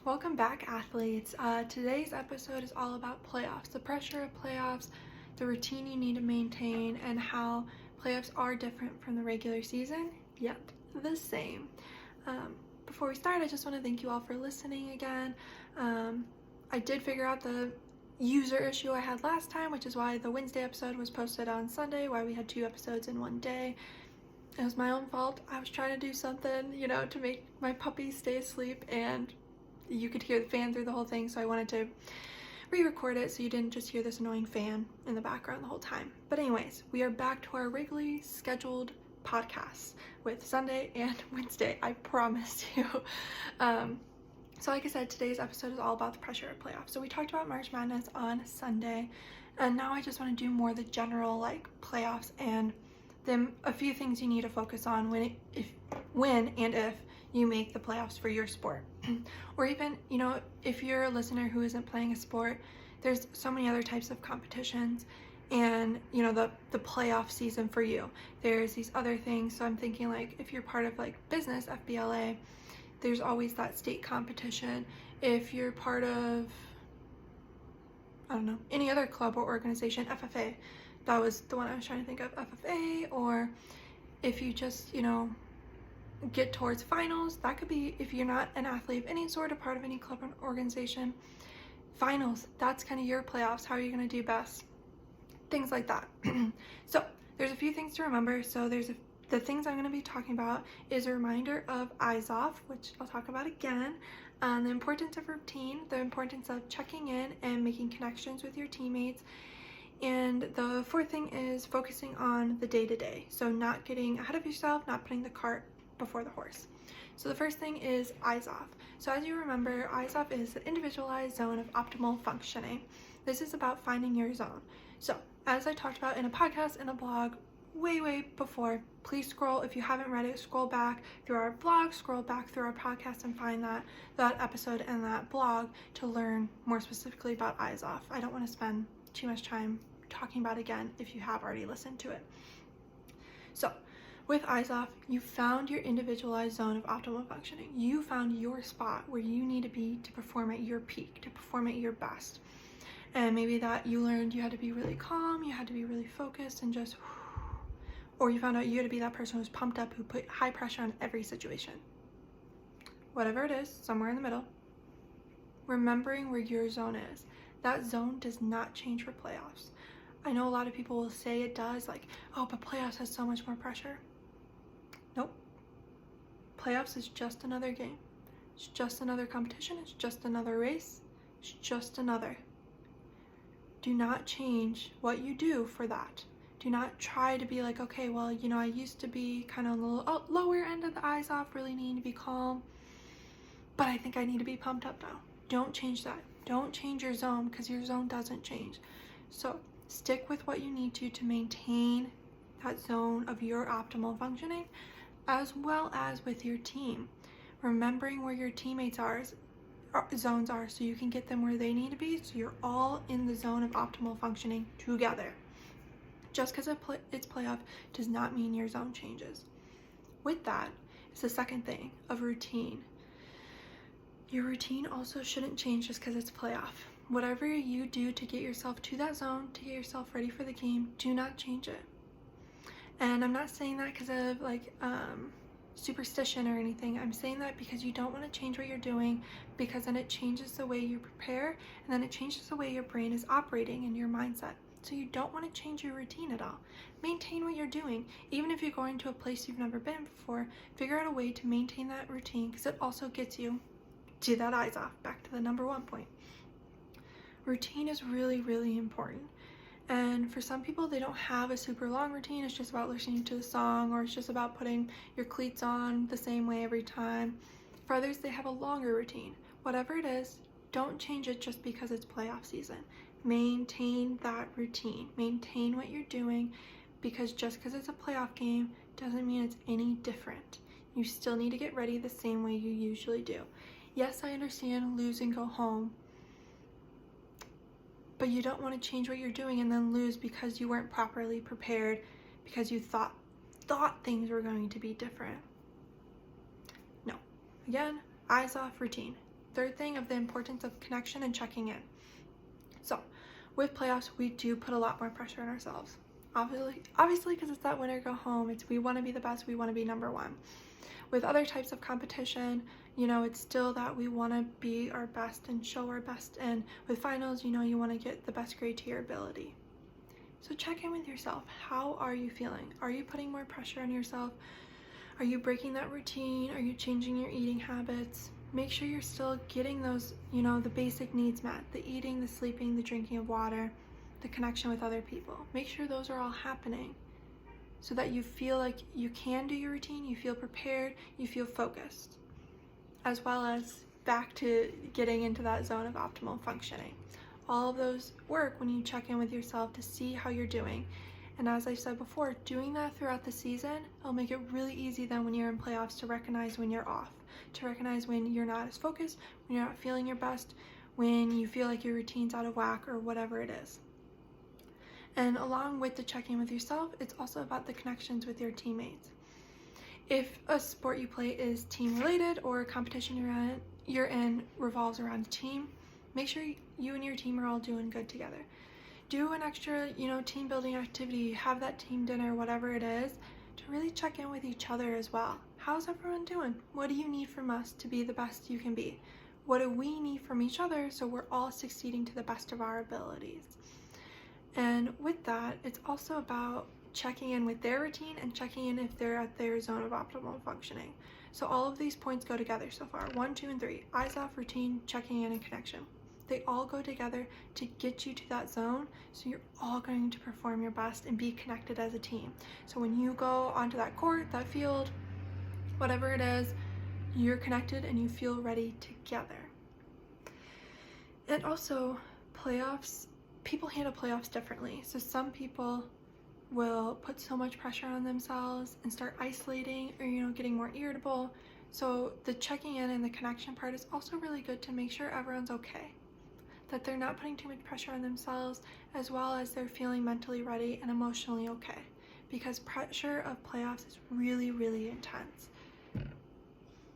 Welcome back, athletes. Today's episode is all about playoffs, the pressure of playoffs, the routine you need to maintain, and how playoffs are different from the regular season, yet the same. Before we start, I just want to thank you all for listening again. I did figure out the user issue I had last time, which is why the Wednesday episode was posted on Sunday, why we had 2 episodes in one day. It was my own fault. I was trying to do something, to make my puppy stay asleep, and you could hear the fan through the whole thing, so I wanted to re-record it so you didn't just hear this annoying fan in the background the whole time. But anyways, we are back to our regularly scheduled podcasts with Sunday and Wednesday, I promise you. So like I said, today's episode is all about the pressure of playoffs. So we talked about March Madness on Sunday, and now I just want to do more the general playoffs and then a few things you need to focus on when and if you make the playoffs for your sport. Or even, if you're a listener who isn't playing a sport, there's so many other types of competitions and, the playoff season for you. There's these other things. So I'm thinking if you're part of business, FBLA, there's always that state competition. If you're part of, any other club or organization, FFA, that was the one I was trying to think of, FFA, or if you just, get towards finals, that could be if you're not an athlete of any sort, or part of any club or organization. Finals, that's kind of your playoffs. How are you going to do best? Things like that. So there's a few things to remember. So the things I'm going to be talking about is a reminder of eyes off, which I'll talk about again, the importance of routine, the importance of checking in and making connections with your teammates. And the fourth thing is focusing on the day-to-day. So not getting ahead of yourself, not putting the cart before the horse. So the first thing is eyes off. So as you remember, eyes off is an individualized zone of optimal functioning. This is about finding your zone. So as I talked about in a podcast and a blog way before, please scroll, if you haven't read it, scroll back through our blog, scroll back through our podcast and find that episode and that blog to learn more specifically about eyes off. I don't want to spend too much time talking about it again if you have already listened to it. So with eyes off, you found your individualized zone of optimal functioning. You found your spot where you need to be to perform at your peak, to perform at your best. And maybe that you learned you had to be really calm, you had to be really focused and just, or you found out you had to be that person who's pumped up, who put high pressure on every situation. Whatever it is, somewhere in the middle, remembering where your zone is. That zone does not change for playoffs. I know a lot of people will say it does, but playoffs has so much more pressure. Nope. Playoffs is just another game. It's just another competition. It's just another race. It's just another. Do not change what you do for that. Do not try to be okay, well, I used to be kind of on the lower end of the eyes off, really need to be calm, but I think I need to be pumped up now. Don't change that. Don't change your zone, because your zone doesn't change. So stick with what you need to maintain that zone of your optimal functioning, as well as with your team. Remembering where your teammates zones are, so you can get them where they need to be, so you're all in the zone of optimal functioning together. Just because it's playoff does not mean your zone changes. With that is the second thing of routine. Your routine also shouldn't change just because it's playoff. Whatever you do to get yourself to that zone, to get yourself ready for the game, do not change it. And I'm not saying that because of superstition or anything. I'm saying that because you don't want to change what you're doing, because then it changes the way you prepare, and then it changes the way your brain is operating and your mindset. So you don't want to change your routine at all. Maintain what you're doing. Even if you're going to a place you've never been before, figure out a way to maintain that routine, because it also gets you to that eyes off, back to the number 1 point. Routine is really important. And for some people, they don't have a super long routine. It's just about listening to the song, or it's just about putting your cleats on the same way every time. For others, they have a longer routine. Whatever it is, don't change it just because it's playoff season. Maintain that routine. Maintain what you're doing, because just because it's a playoff game doesn't mean it's any different. You still need to get ready the same way you usually do. Yes, I understand lose and go home, but you don't want to change what you're doing and then lose because you weren't properly prepared, because you thought things were going to be different. No. Again, eyes off routine. third thing of the importance of connection and checking in. So with playoffs, we do put a lot more pressure on ourselves. Obviously, because it's that win or go home. We want to be the best. We want to be number one. With other types of competition, it's still that we want to be our best and show our best. And with finals, you want to get the best grade to your ability. So check in with yourself. How are you feeling? Are you putting more pressure on yourself? Are you breaking that routine? Are you changing your eating habits? Make sure you're still getting those, the basic needs met, the eating, the sleeping, the drinking of water, the connection with other people. Make sure those are all happening so that you feel like you can do your routine, you feel prepared, you feel focused, as well as back to getting into that zone of optimal functioning. All of those work when you check in with yourself to see how you're doing. And as I said before, doing that throughout the season, it'll make it really easy then when you're in playoffs to recognize when you're off, to recognize when you're not as focused, when you're not feeling your best, when you feel like your routine's out of whack or whatever it is. And along with the checking with yourself, it's also about the connections with your teammates. If a sport you play is team related or a competition you're in revolves around a team, make sure you and your team are all doing good together. Do an extra, team building activity, have that team dinner, whatever it is, to really check in with each other as well. How's everyone doing? What do you need from us to be the best you can be? What do we need from each other so we're all succeeding to the best of our abilities? And with that, it's also about checking in with their routine and checking in if they're at their zone of optimal functioning. So all of these points go together so far. 1, 2, and 3. Eyes off, routine, checking in, and connection. They all go together to get you to that zone, so you're all going to perform your best and be connected as a team. So when you go onto that court, that field, whatever it is, you're connected and you feel ready together. And also, playoffs, people handle playoffs differently. So some people will put so much pressure on themselves and start isolating or, getting more irritable. So the checking in and the connection part is also really good to make sure everyone's okay, that they're not putting too much pressure on themselves, as well as they're feeling mentally ready and emotionally okay, because pressure of playoffs is really, really intense.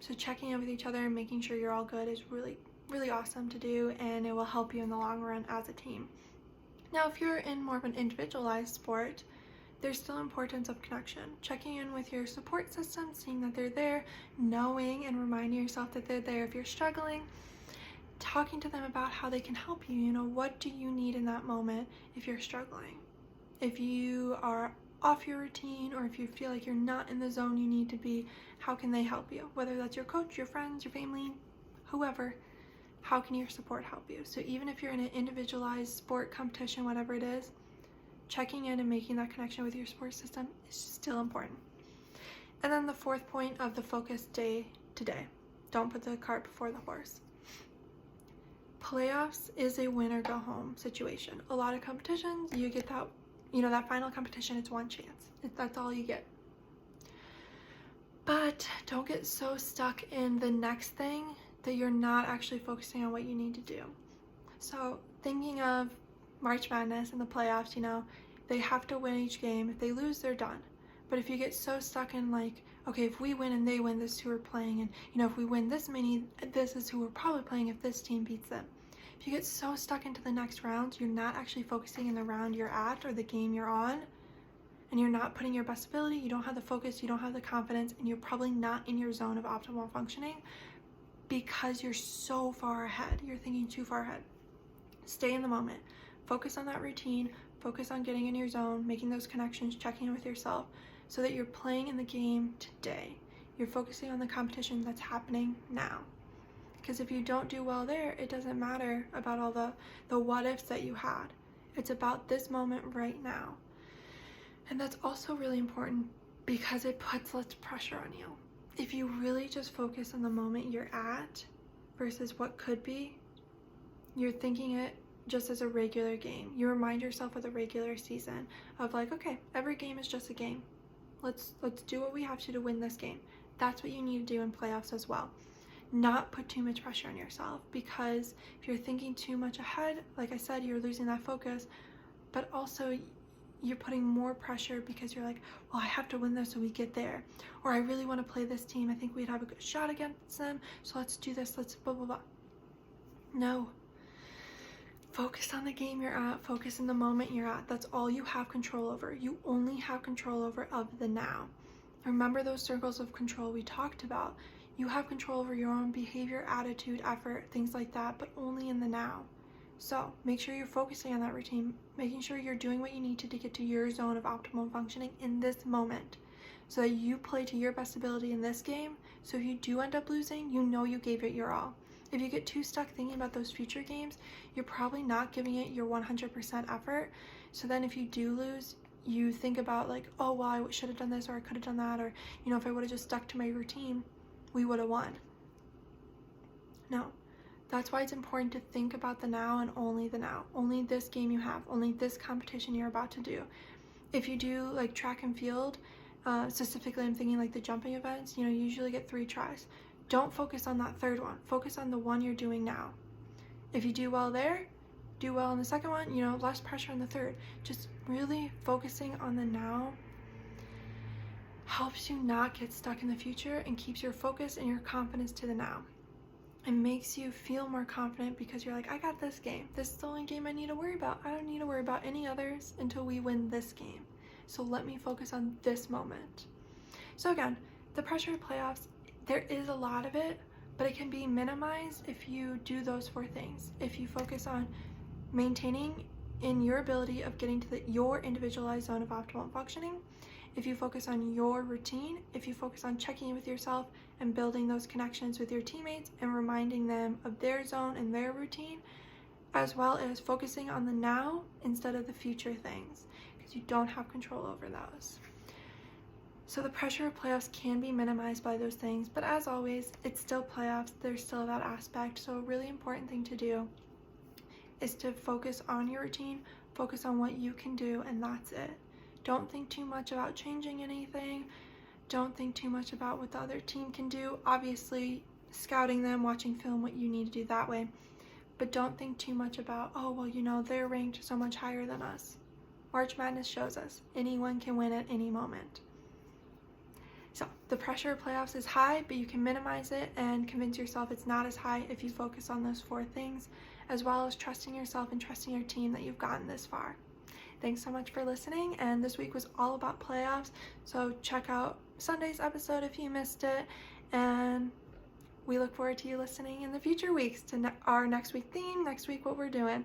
So checking in with each other and making sure you're all good is really, really awesome to do, and it will help you in the long run as a team. Now, if you're in more of an individualized sport, there's still importance of connection. Checking in with your support system, seeing that they're there, knowing and reminding yourself that they're there if you're struggling, talking to them about how they can help you. What do you need in that moment if you're struggling? If you are off your routine, or if you feel like you're not in the zone you need to be, how can they help you? Whether that's your coach, your friends, your family, whoever, how can your support help you? So even if you're in an individualized sport competition, whatever it is, checking in and making that connection with your support system is still important. And then the fourth point of the focus day to day. Don't put the cart before the horse. Playoffs is a win or go home situation. A lot of competitions, you get that, that final competition, it's one chance. That's all you get. But don't get so stuck in the next thing that you're not actually focusing on what you need to do. So thinking of March Madness and the playoffs, they have to win each game. If they lose, they're done. But if you get so stuck in okay, if we win and they win, this is who we're playing, and if we win this many, this is who we're probably playing if this team beats them. If you get so stuck into the next round, you're not actually focusing in the round you're at or the game you're on, and you're not putting your best ability, you don't have the focus, you don't have the confidence, and you're probably not in your zone of optimal functioning because you're so far ahead. You're thinking too far ahead. Stay in the moment. Focus on that routine. Focus on getting in your zone, making those connections, checking in with yourself so that you're playing in the game today. You're focusing on the competition that's happening now. Because if you don't do well there, it doesn't matter about all the what ifs that you had. It's about this moment right now. And that's also really important because it puts less pressure on you. If you really just focus on the moment you're at versus what could be, you're thinking it just as a regular game. You remind yourself of the regular season of okay, every game is just a game. Let's do what we have to win this game. That's what you need to do in playoffs as well. Not put too much pressure on yourself, because if you're thinking too much ahead, like I said, you're losing that focus, but also you're putting more pressure because you're well, I have to win this so we get there. Or I really want to play this team. I think we'd have a good shot against them. So let's do this. Let's blah, blah, blah. No. Focus on the game you're at, focus in the moment you're at. That's all you have control over. You only have control over of the now. Remember those circles of control we talked about. You have control over your own behavior, attitude, effort, things like that, but only in the now. So make sure you're focusing on that routine, making sure you're doing what you need to get to your zone of optimal functioning in this moment, so that you play to your best ability in this game. So if you do end up losing, you know you gave it your all. If you get too stuck thinking about those future games, you're probably not giving it your 100% effort. So then if you do lose, you think about like, oh, well, I should have done this, or I could have done that, or, you know, if I would have just stuck to my routine, we would have won. No. That's why it's important to think about the now and only the now. Only this game you have, only this competition you're about to do. If you do like track and field, specifically I'm thinking like the jumping events, you know, you usually get 3 tries. Don't focus on that third one. Focus on the one you're doing now. If you do well there, do well in the second one, you know, less pressure on the third. Just really focusing on the now helps you not get stuck in the future and keeps your focus and your confidence to the now. It makes you feel more confident because you're like, I got this game. This is the only game I need to worry about. I don't need to worry about any others until we win this game. So let me focus on this moment. So again, the pressure of playoffs, there is a lot of it, but it can be minimized if you do those 4 things. If you focus on maintaining in your ability of getting to your individualized zone of optimal functioning, if you focus on your routine, if you focus on checking in with yourself and building those connections with your teammates and reminding them of their zone and their routine, as well as focusing on the now instead of the future things, because you don't have control over those. So the pressure of playoffs can be minimized by those things, but as always, it's still playoffs. There's still that aspect. So a really important thing to do is to focus on your routine, focus on what you can do, and that's it. Don't think too much about changing anything. Don't think too much about what the other team can do. Obviously, scouting them, watching film, what you need to do that way. But don't think too much about, oh, well, you know, they're ranked so much higher than us. March Madness shows us anyone can win at any moment. So the pressure of playoffs is high, but you can minimize it and convince yourself it's not as high if you focus on those 4 things, as well as trusting yourself and trusting your team that you've gotten this far. Thanks so much for listening, and this week was all about playoffs, so check out Sunday's episode if you missed it, and we look forward to you listening in the future weeks to our next week theme, next week what we're doing.